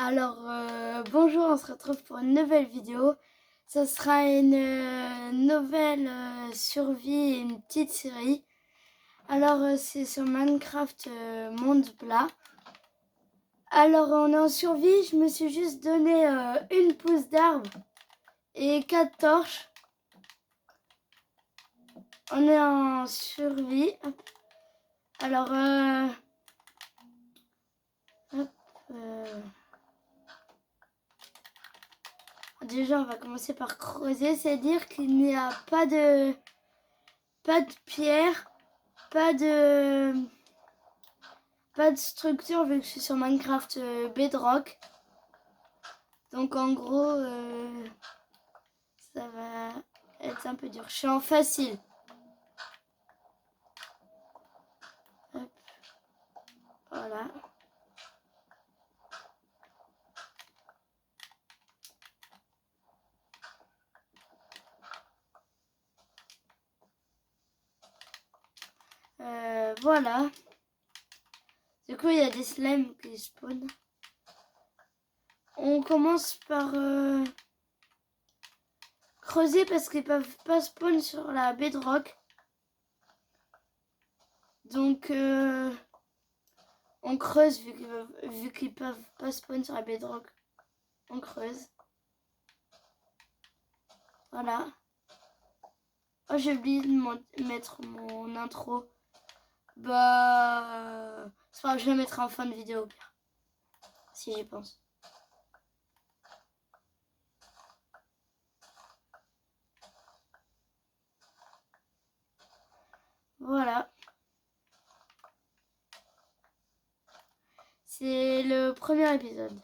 Alors, bonjour, on se retrouve pour une nouvelle vidéo. Ce sera une nouvelle survie, une petite série. Alors, c'est sur Minecraft Monde Plat. Alors, on est en survie. Je me suis juste donné une pousse d'arbre et 4 torches. On est en survie. Alors, déjà, on va commencer par creuser. C'est-à-dire qu'il n'y a pas de pierre, pas de structure vu que je suis sur Minecraft Bedrock. Donc en gros, ça va être un peu dur. Je suis en facile. Hop. Voilà. Voilà. Du coup, il y a des slimes qui spawnent. On commence par creuser parce qu'ils peuvent pas spawn sur la bedrock. Donc on creuse vu qu'ils peuvent pas spawn sur la bedrock. On creuse. Voilà. Oh, j'ai oublié de mettre mon intro. Bah, c'est pas grave, je le mettrai en fin de vidéo, si j'y pense. Voilà. C'est le premier épisode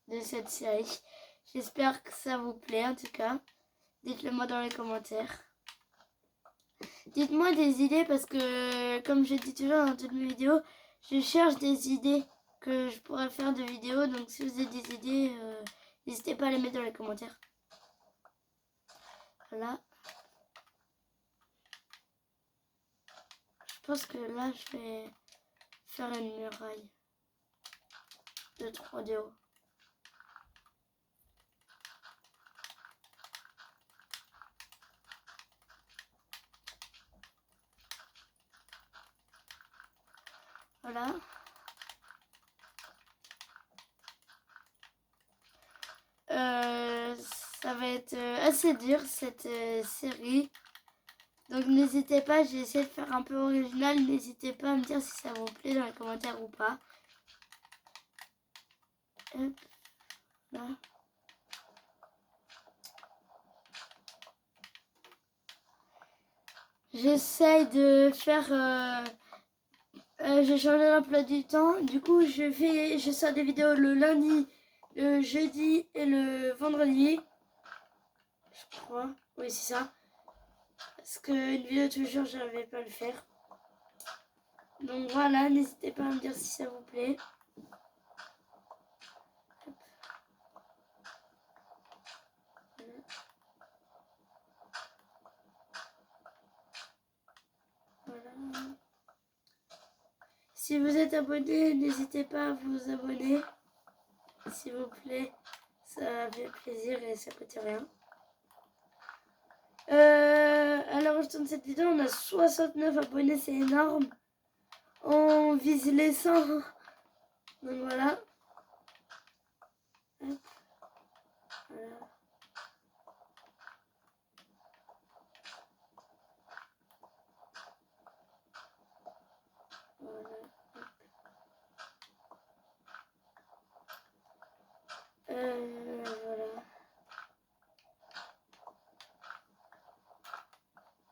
de cette série. J'espère que ça vous plaît en tout cas. Dites-le moi dans les commentaires. Dites-moi des idées parce que, comme je dis toujours dans toutes mes vidéos, je cherche des idées que je pourrais faire de vidéos. Donc si vous avez des idées, n'hésitez pas à les mettre dans les commentaires. Voilà. Je pense que là, je vais faire une muraille de 3D haut. Voilà. Ça va être assez dur cette série. Donc n'hésitez pas, j'ai essayé de faire un peu original. N'hésitez pas à me dire si ça vous plaît dans les commentaires ou pas. Hop, là. J'essaye de faire... j'ai changé l'emploi du temps. Du coup, je sors des vidéos le lundi, le jeudi et le vendredi. Je crois. Oui, c'est ça. Parce qu'une vidéo tous les jours, je n'arrivais pas à le faire. Donc voilà, n'hésitez pas à me dire si ça vous plaît. Voilà. Si vous êtes abonné, n'hésitez pas à vous abonner. S'il vous plaît, ça fait plaisir et ça coûte rien. Alors je tourne cette vidéo, on a 69 abonnés, c'est énorme. On vise les 100. Donc voilà. Hop. Voilà. Voilà. Voilà.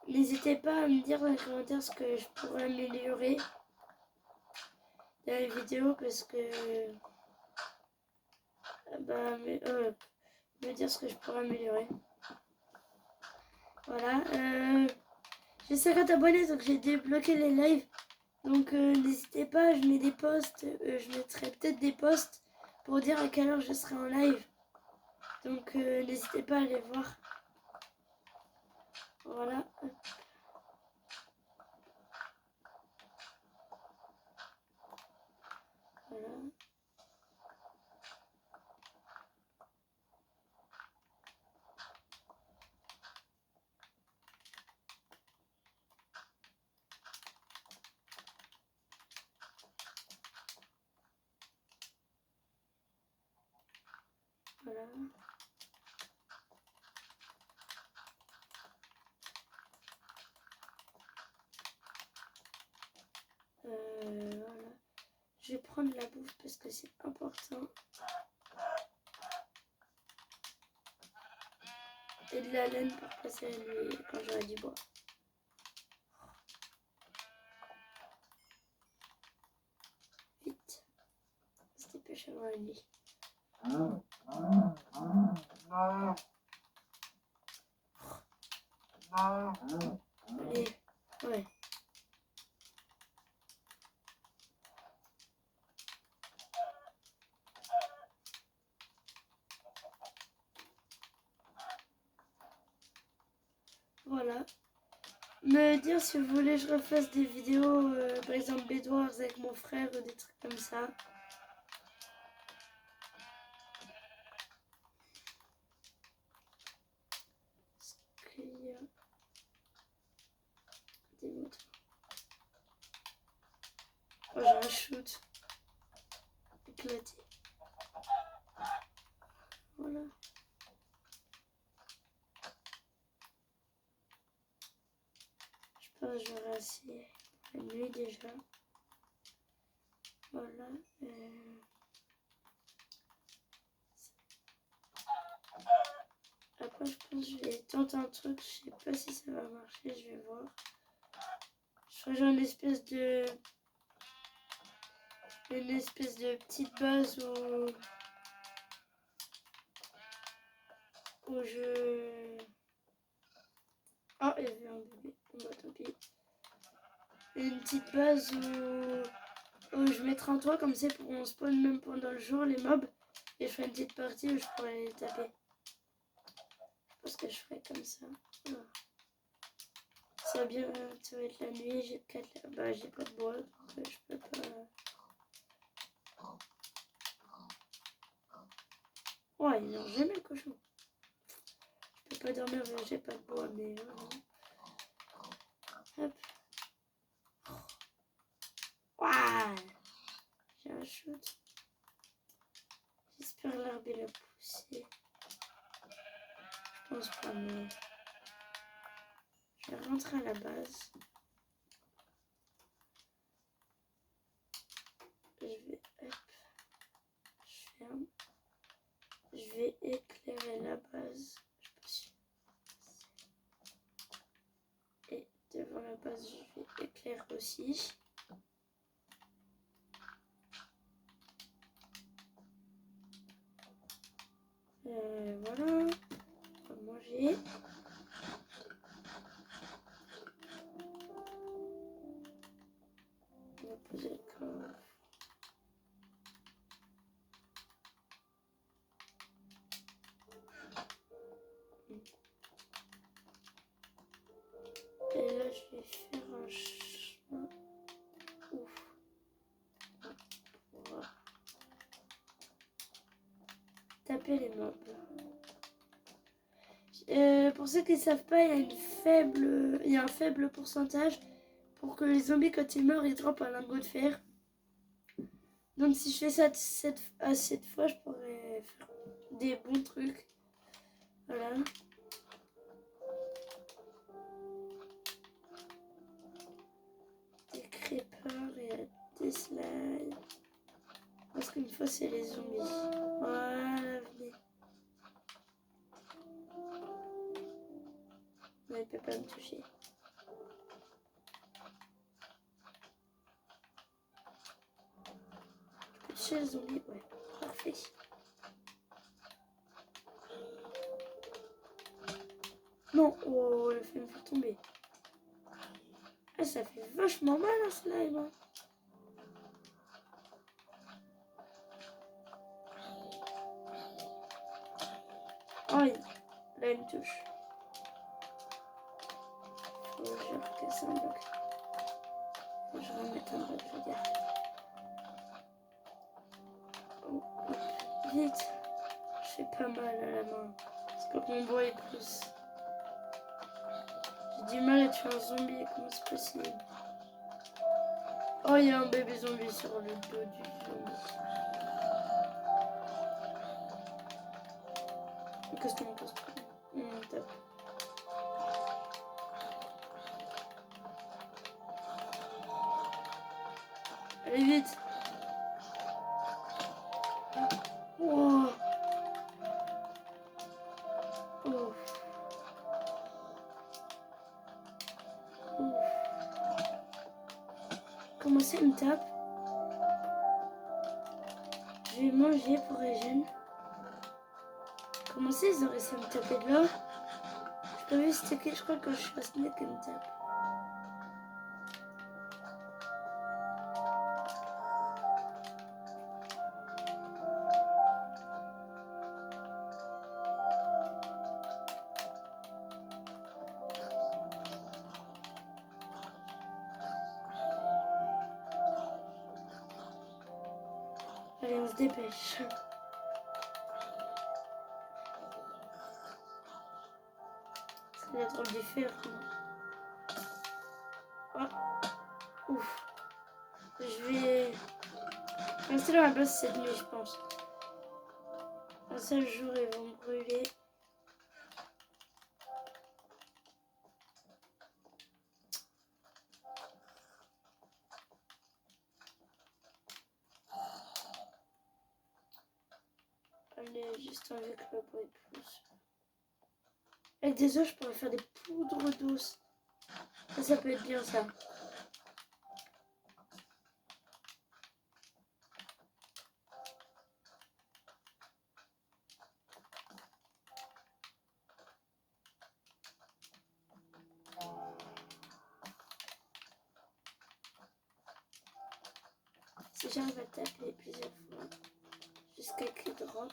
N'hésitez pas à me dire dans les commentaires ce que je pourrais améliorer dans les vidéos parce que me dire ce que je pourrais améliorer. Voilà. J'ai 50 abonnés donc j'ai débloqué les lives. Donc n'hésitez pas, je mets des posts, je mettrai peut-être des posts pour dire à quelle heure je serai en live. Donc n'hésitez pas à aller voir. Voilà. Voilà. Voilà. Voilà. Je vais prendre la bouffe parce que c'est important. Et de la laine pour passer la nuit quand j'aurai du bois. Vite. On se dépêche avant la nuit. Allez, ouais. Voilà. Me dire si vous voulez que je refasse des vidéos, par exemple Bedwars avec mon frère ou des trucs comme ça. Est-ce qu'il y a des motos? Oh, j'ai un shoot éclaté. Voilà. Je pense que j'aurai assez la nuit déjà. Voilà. Après, je pense que je vais tenter un truc. Je sais pas si ça va marcher. Je vais voir. Je ferai genre une espèce de petite base où je... Ah, il y avait un bébé. Bah, tant pis. Une petite base où je mettrai un toit comme ça pour qu'on spawn même pendant le jour les mobs. Et je ferai une petite partie où je pourrais les taper. Je pense que je ferai comme ça. Voilà. Ça va bien, ça va être la nuit. J'ai 4... Bah, j'ai pas de bois. Donc je peux pas... Ouais, il dort jamais le cochon. Je peux pas dormir, j'ai pas de bois, mais voilà. Hop. Waouh, j'ai un shoot. J'espère l'herbe il a poussé. Je pense pas, mais je vais rentrer à la base. Je vais, hop, je ferme. Je vais éclairer la base. Je sais pas si... Et devant la base, je vais éclairer aussi. Voilà. On va manger. On va poser le corps. Et là, je vais faire un chemin. Ouf. Pour taper les mobs. Pour ceux qui ne savent pas, il y a un faible pourcentage pour que les zombies, quand ils meurent, ils droppent un lingot de fer. Donc si je fais ça cette fois, je pourrais faire des bons trucs. Voilà. Des creepers et des slides. Parce qu'une fois, c'est les zombies. Voilà, venez. Non, il peut pas me toucher. Je peux toucher les zombies, ouais. Parfait. Non, oh, elle a fait me faire tomber. Ah, ça fait vachement mal un slime. Hein. Oh, là, il me touche. Faut que je recasse un bloc. Faut que je remette un bloc, regarde. Oh, hop. Vite. Je fais pas mal à la main. C'est quand mon bois il pousse. J'ai du mal à tuer un zombie, comment c'est possible? Oh, il y a un bébé zombie sur le dos du zombie. custom. Top. Allez vite. Oh. Oh. Oh. Comment ça il me tape? Je vais manger pour régène. Comment ça ils ont réussi à me taper de là? Je peux vu c'était que je crois que je suis à Snake qu'ils me tape. Allez, on se dépêche. Ça va être différent. Oh. Ouf. Je vais rester dans la base cette nuit, je pense. Un seul jour, ils vont me brûler. Allez, juste avec le bruit plus. Avec des œufs, je pourrais faire des poudres douces. Ça peut être bien, ça. Si j'arrive à taper plusieurs fois jusqu'à qu'il drop.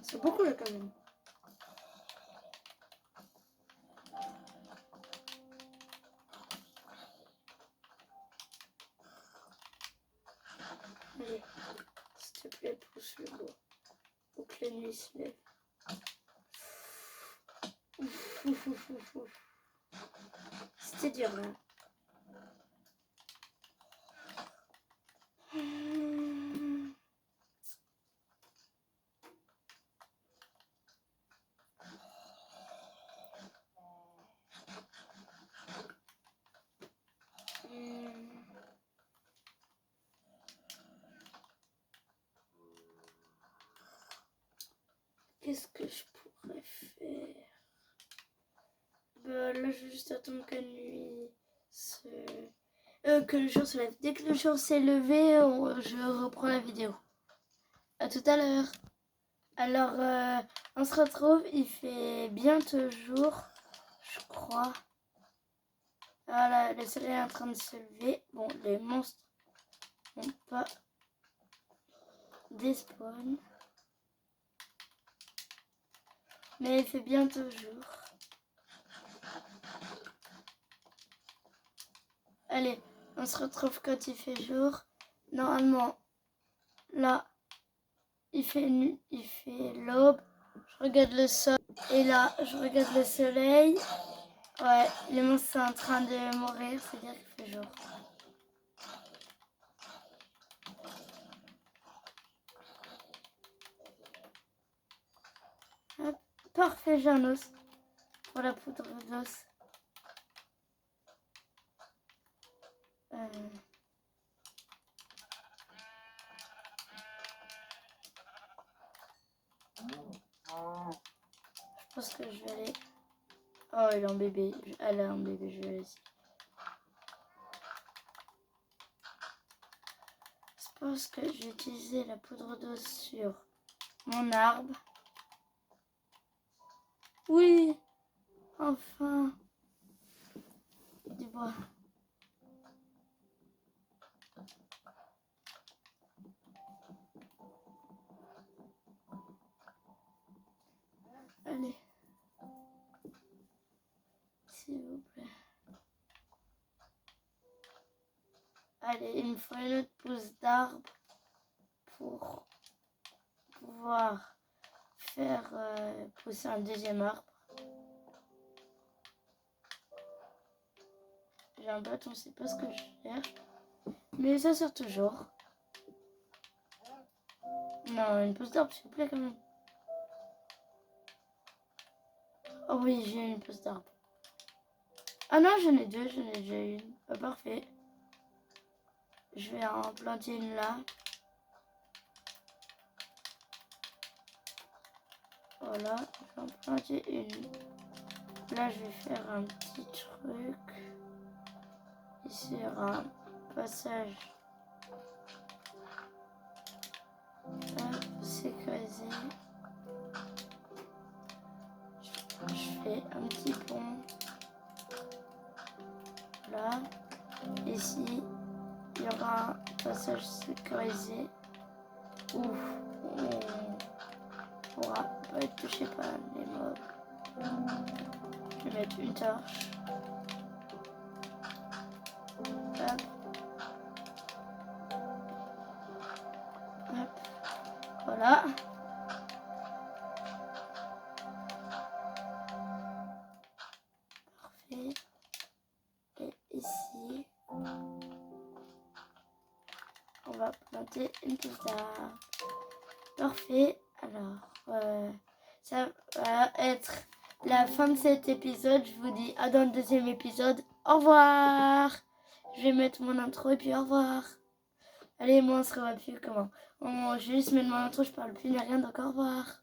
C'est beaucoup là quand même. Allez, s'il te plaît, pousse le bois. Pour que la nuit se lève. C'était dur là. Qu'est-ce que je pourrais faire? Bah, là, je vais juste attendre que le jour se lève. Dès que le jour s'est levé, je reprends la vidéo. À tout à l'heure. Alors, on se retrouve. Il fait bientôt jour, je crois. Voilà, le soleil est en train de se lever. Bon, les monstres n'ont pas despawn. Mais il fait bientôt jour. Allez, on se retrouve quand il fait jour. Normalement, là, il fait l'aube. Je regarde le sol. Et là, je regarde le soleil. Ouais, les monstres sont en train de mourir, c'est-à-dire qu'il fait jour. Hop, parfait, j'ai un os pour la poudre d'os. Je pense que je vais aller... Oh, il est en bébé. Elle est en bébé, je vais aller ici. Je pense que je vais utiliser la poudre d'os sur mon arbre. Oui, enfin. Du bois. Allez. S'il vous plaît. Allez, il me faut une autre pousse d'arbre pour pouvoir faire pousser un deuxième arbre. J'ai un bâton, c'est pas ce que je cherche. Mais ça sert toujours. Non, une pousse d'arbre, s'il vous plaît, quand même. Oh oui, j'ai une pousse d'arbre. Ah non, j'en ai deux, j'en ai déjà une. Parfait. Je vais en planter une là. Voilà, je vais en planter une. Là, je vais faire un petit truc. Ici, il y aura un passage. Hop, sécurisé. Je fais un petit pont. Là. Ici, il y aura un passage sécurisé. Où on pourra pas être touché par les mobs. Je vais mettre une torche. Hop. Hop. Voilà. Parfait. Et ici, on va planter une pousse d'arbre. Parfait. Alors, ça va être la fin de cet épisode. Je vous dis à dans le deuxième épisode. Au revoir. Je vais mettre mon intro et puis au revoir. Allez, moi on se revoit plus comment. Je vais juste mettre mon intro, je parle plus ni rien, donc au revoir.